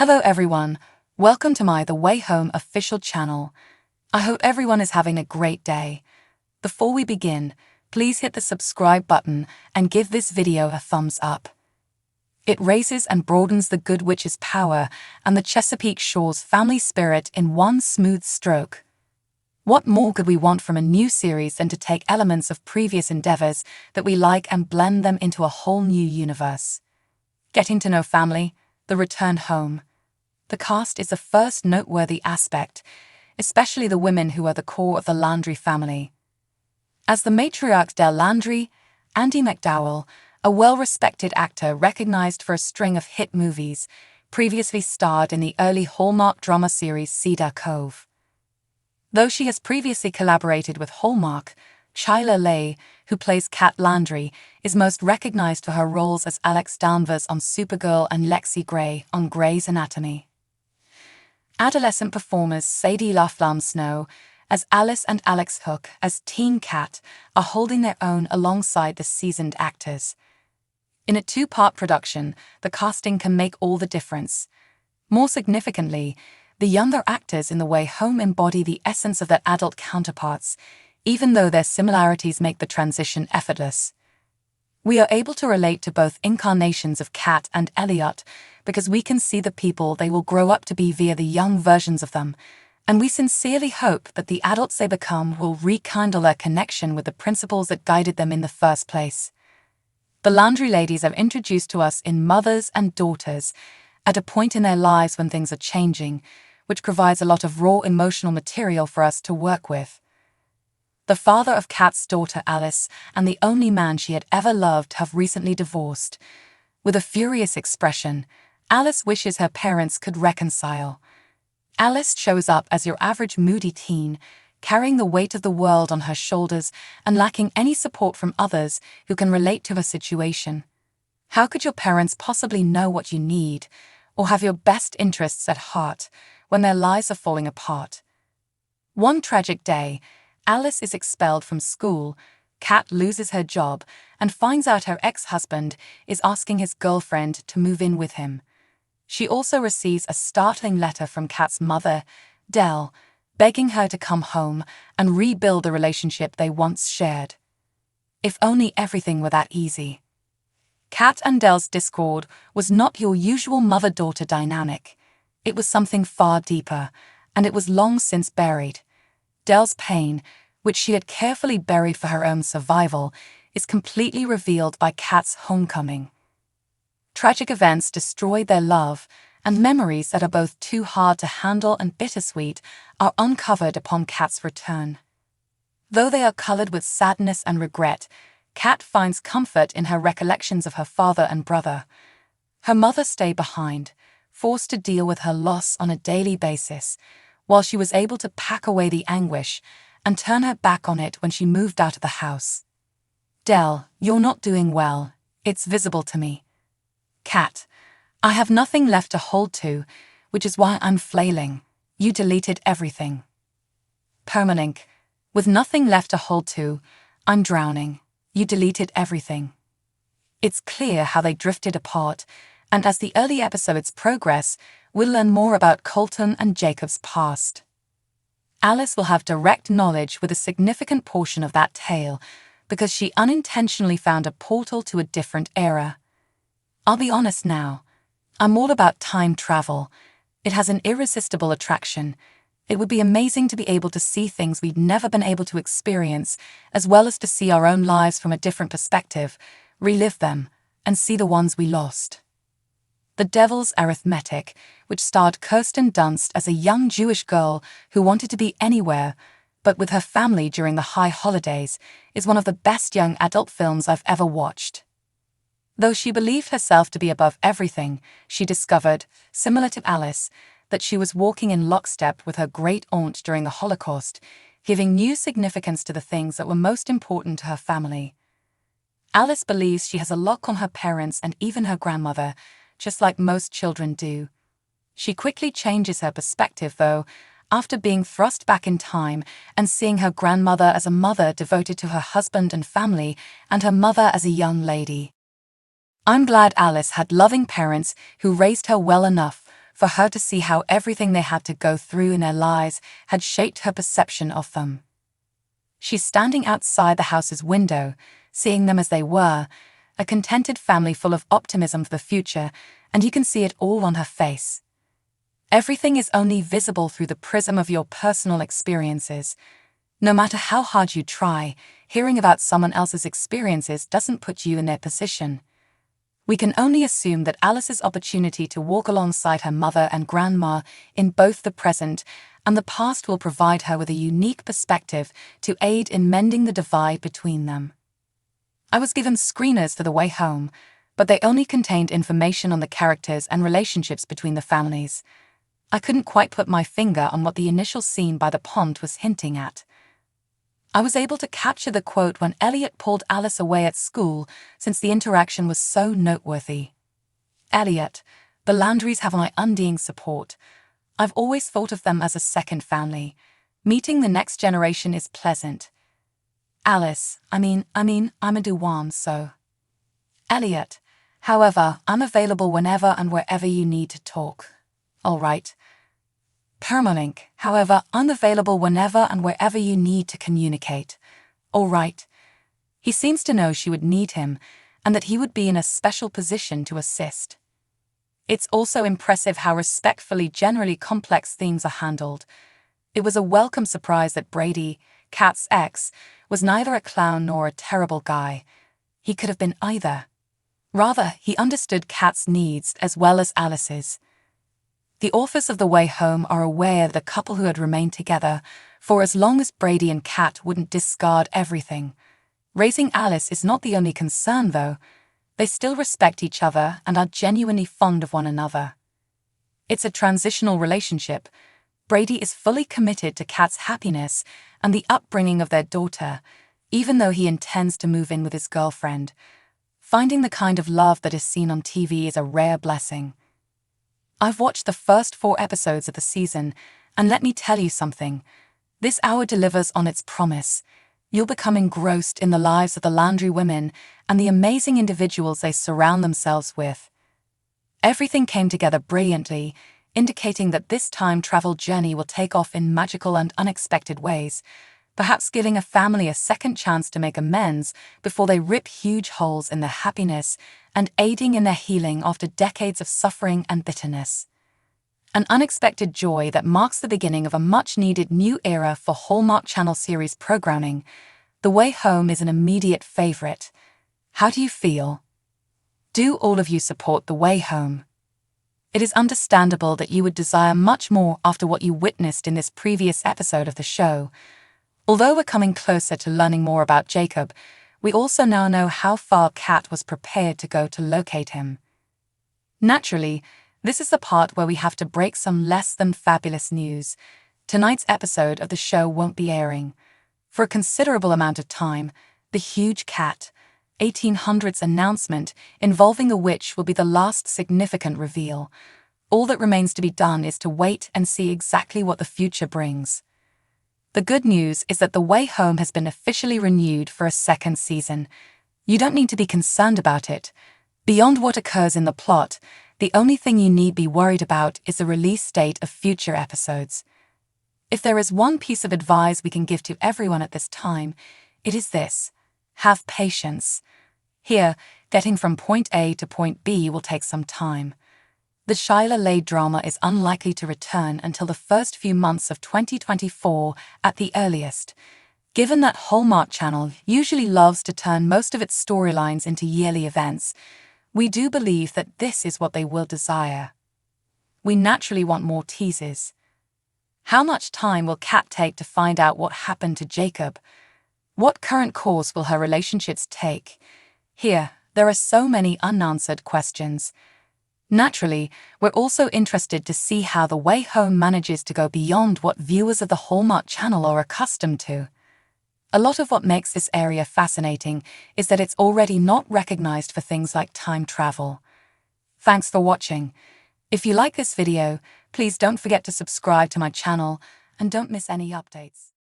Hello everyone, welcome to my The Way Home official channel. I hope everyone is having a great day. Before we begin, please hit the subscribe button and give this video a thumbs up. It raises and broadens the Good Witch's power and the Chesapeake Shore's family spirit in one smooth stroke. What more could we want from a new series than to take elements of previous endeavors that we like and blend them into a whole new universe? Getting to know family, the return home. The cast is the first noteworthy aspect, especially the women who are the core of the Landry family. As the matriarch Del Landry, Andie MacDowell, a well-respected actor recognized for a string of hit movies, previously starred in the early Hallmark drama series Cedar Cove. Though she has previously collaborated with Hallmark, Chyla Leigh, who plays Kat Landry, is most recognized for her roles as Alex Danvers on Supergirl and Lexie Grey on Grey's Anatomy. Adolescent performers Sadie LaFlamme-Snow as Alice and Alex Hook as Teen Kat are holding their own alongside the seasoned actors. In a two-part production, the casting can make all the difference. More significantly, the younger actors in The Way Home embody the essence of their adult counterparts, even though their similarities make the transition effortless. We are able to relate to both incarnations of Kat and Elliot because we can see the people they will grow up to be via the young versions of them, and we sincerely hope that the adults they become will rekindle their connection with the principles that guided them in the first place. The Landry ladies are introduced to us in Mothers and Daughters, at a point in their lives when things are changing, which provides a lot of raw emotional material for us to work with. The father of Kat's daughter Alice and the only man she had ever loved have recently divorced. With a furious expression, Alice wishes her parents could reconcile. Alice shows up as your average moody teen, carrying the weight of the world on her shoulders and lacking any support from others who can relate to her situation. How could your parents possibly know what you need, or have your best interests at heart, when their lives are falling apart? One tragic day, Alice is expelled from school, Kat loses her job, and finds out her ex-husband is asking his girlfriend to move in with him. She also receives a startling letter from Kat's mother, Del, begging her to come home and rebuild the relationship they once shared. If only everything were that easy. Kat and Del's discord was not your usual mother-daughter dynamic. It was something far deeper, and it was long since buried. Del's pain, which she had carefully buried for her own survival, is completely revealed by Kat's homecoming. Tragic events destroyed their love, and memories that are both too hard to handle and bittersweet are uncovered upon Kat's return. Though they are colored with sadness and regret, Kat finds comfort in her recollections of her father and brother. Her mother stayed behind, forced to deal with her loss on a daily basis, while she was able to pack away the anguish and turn her back on it when she moved out of the house. Del, you're not doing well, it's visible to me. Kat, I have nothing left to hold to, which is why I'm flailing. You deleted everything. Permalink, with nothing left to hold to, I'm drowning. You deleted everything. It's clear how they drifted apart, and as the early episodes progress, we'll learn more about Colton and Jacob's past. Alice will have direct knowledge with a significant portion of that tale, because she unintentionally found a portal to a different era. I'll be honest now, I'm all about time travel. It has an irresistible attraction. It would be amazing to be able to see things we'd never been able to experience, as well as to see our own lives from a different perspective, relive them, and see the ones we lost. The Devil's Arithmetic, which starred Kirsten Dunst as a young Jewish girl who wanted to be anywhere, but with her family during the high holidays, is one of the best young adult films I've ever watched. Though she believed herself to be above everything, she discovered, similar to Alice, that she was walking in lockstep with her great-aunt during the Holocaust, giving new significance to the things that were most important to her family. Alice believes she has a lock on her parents and even her grandmother, just like most children do. She quickly changes her perspective, though, after being thrust back in time and seeing her grandmother as a mother devoted to her husband and family, and her mother as a young lady. I'm glad Alice had loving parents who raised her well enough for her to see how everything they had to go through in their lives had shaped her perception of them. She's standing outside the house's window, seeing them as they were, a contented family full of optimism for the future, and you can see it all on her face. Everything is only visible through the prism of your personal experiences. No matter how hard you try, hearing about someone else's experiences doesn't put you in their position. We can only assume that Alice's opportunity to walk alongside her mother and grandma in both the present and the past will provide her with a unique perspective to aid in mending the divide between them. I was given screeners for the way home, but they only contained information on the characters and relationships between the families. I couldn't quite put my finger on what the initial scene by the pond was hinting at. I was able to capture the quote when Elliot pulled Alice away at school, since the interaction was so noteworthy. Elliot, the Landrys have my undying support. I've always thought of them as a second family. Meeting the next generation is pleasant. Alice, I'm a Duwan, so. Elliot, however, I'm available whenever and wherever you need to talk. All right. Permalink, however, I'm available whenever and wherever you need to communicate. All right. He seems to know she would need him, and that he would be in a special position to assist. It's also impressive how respectfully generally complex themes are handled. It was a welcome surprise that Brady, Kat's ex, was neither a clown nor a terrible guy. He could have been either. Rather, he understood Kat's needs as well as Alice's. The authors of The Way Home are aware that a couple who had remained together for as long as Brady and Kat wouldn't discard everything. Raising Alice is not the only concern, though. They still respect each other and are genuinely fond of one another. It's a transitional relationship. Brady is fully committed to Kat's happiness and the upbringing of their daughter, even though he intends to move in with his girlfriend. Finding the kind of love that is seen on TV is a rare blessing. I've watched the first 4 episodes of the season, and let me tell you something. This hour delivers on its promise. You'll become engrossed in the lives of the Landry women and the amazing individuals they surround themselves with. Everything came together brilliantly, indicating that this time travel journey will take off in magical and unexpected ways, perhaps giving a family a second chance to make amends before they rip huge holes in their happiness and aiding in their healing after decades of suffering and bitterness. An unexpected joy that marks the beginning of a much-needed new era for Hallmark Channel series programming. The Way Home is an immediate favorite. How do you feel? Do all of you support The Way Home? It is understandable that you would desire much more after what you witnessed in this previous episode of the show. Although we're coming closer to learning more about Jacob, we also now know how far Kat was prepared to go to locate him. Naturally, this is the part where we have to break some less than fabulous news. Tonight's episode of the show won't be airing. For a considerable amount of time, the huge Kat, 1800s announcement involving the witch will be the last significant reveal. All that remains to be done is to wait and see exactly what the future brings. The good news is that The Way Home has been officially renewed for a second season. You don't need to be concerned about it. Beyond what occurs in the plot, the only thing you need be worried about is the release date of future episodes. If there is one piece of advice we can give to everyone at this time, it is this: have patience. Here, getting from point A to point B will take some time. The Sheila Lay drama is unlikely to return until the first few months of 2024 at the earliest. Given that Hallmark Channel usually loves to turn most of its storylines into yearly events, we do believe that this is what they will desire. We naturally want more teases. How much time will Kat take to find out what happened to Jacob? What current course will her relationships take? Here, there are so many unanswered questions. Naturally, we're also interested to see how The Way Home manages to go beyond what viewers of the Hallmark Channel are accustomed to. A lot of what makes this area fascinating is that it's already not recognized for things like time travel. Thanks for watching. If you like this video, please don't forget to subscribe to my channel and don't miss any updates.